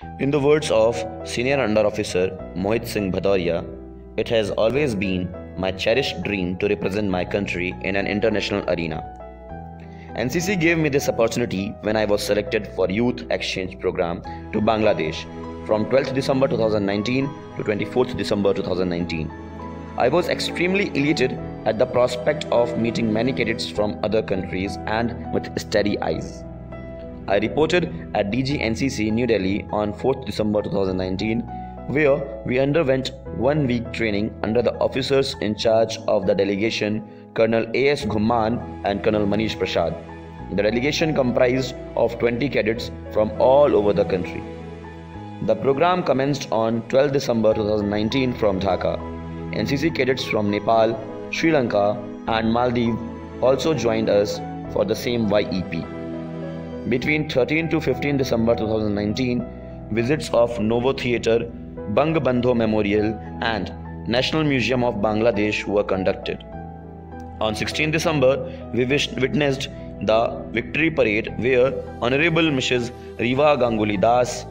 In the words of Senior Under Officer Mohit Singh Bhadoria, it has always been my cherished dream to represent my country in an international arena. NCC gave me this opportunity when I was selected for Youth Exchange Program to Bangladesh from 12th December 2019 to 24th December 2019. I was extremely elated at the prospect of meeting many cadets from other countries and with steady eyes. I reported at DG NCC New Delhi on 4th December 2019, where we underwent 1 week training under the officers in charge of the delegation, Colonel A.S. Ghumman and Colonel Manish Prasad. The delegation comprised of 20 cadets from all over the country. The program commenced on 12 December 2019 from Dhaka. NCC cadets from Nepal, Sri Lanka and Maldives also joined us for the same YEP. Between 13 to 15 December 2019, visits of Novo Theatre, Bangabandhu Memorial and National Museum of Bangladesh were conducted. On 16 December, we witnessed the Victory Parade where Honorable Mrs. Riva Ganguly Das,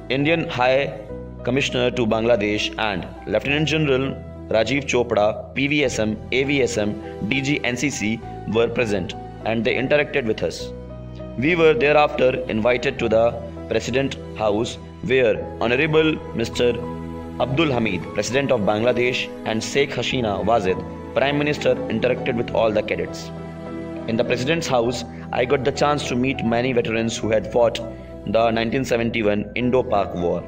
Indian High Commissioner to Bangladesh and Lieutenant General Rajiv Chopra, PVSM, AVSM, DG NCC were present and they interacted with us. We were thereafter invited to the President House where Honorable Mr. Abdul Hamid, President of Bangladesh and Sheikh Hasina Wajid, Prime Minister interacted with all the cadets. In the President's House, I got the chance to meet many veterans who had fought the 1971 Indo-Pak War.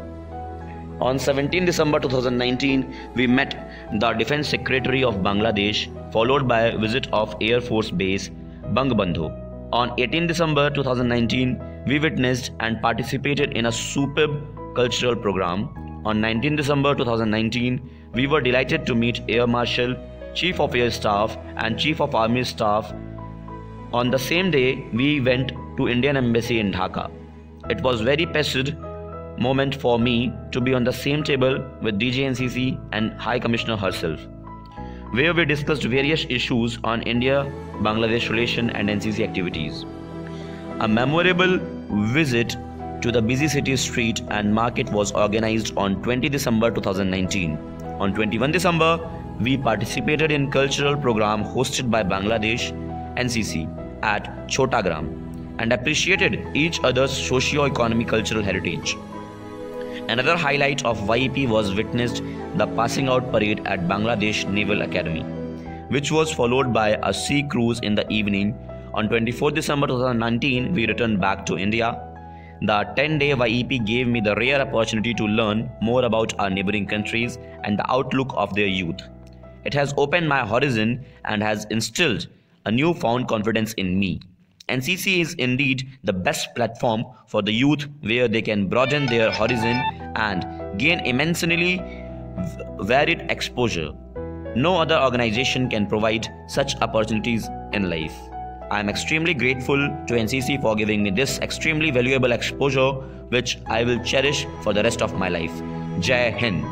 On 17 December 2019, we met the Defence Secretary of Bangladesh, followed by a visit of Air Force Base, Bangabandhu. On 18 December 2019, we witnessed and participated in a superb cultural program. On 19 December 2019, we were delighted to meet Air Marshal, Chief of Air Staff and Chief of Army Staff. On the same day, we went to Indian Embassy in Dhaka. It was very precious moment for me to be on the same table with DG NCC and High Commissioner herself, where we discussed various issues on India-Bangladesh relation and NCC activities. A memorable visit to the busy city street and market was organized on 20 December 2019. On 21 December, we participated in cultural program hosted by Bangladesh NCC at Chotagram and appreciated each other's socio-economic cultural heritage. Another highlight of YEP was witnessed the passing out parade at Bangladesh Naval Academy, which was followed by a sea cruise in the evening. On 24 December 2019, we returned back to India. The 10-day YEP gave me the rare opportunity to learn more about our neighboring countries and the outlook of their youth. It has opened my horizon and has instilled a newfound confidence in me. NCC is indeed the best platform for the youth where they can broaden their horizon and gain immensely varied exposure. No other organization can provide such opportunities in life. I am extremely grateful to NCC for giving me this extremely valuable exposure which I will cherish for the rest of my life. Jai Hind.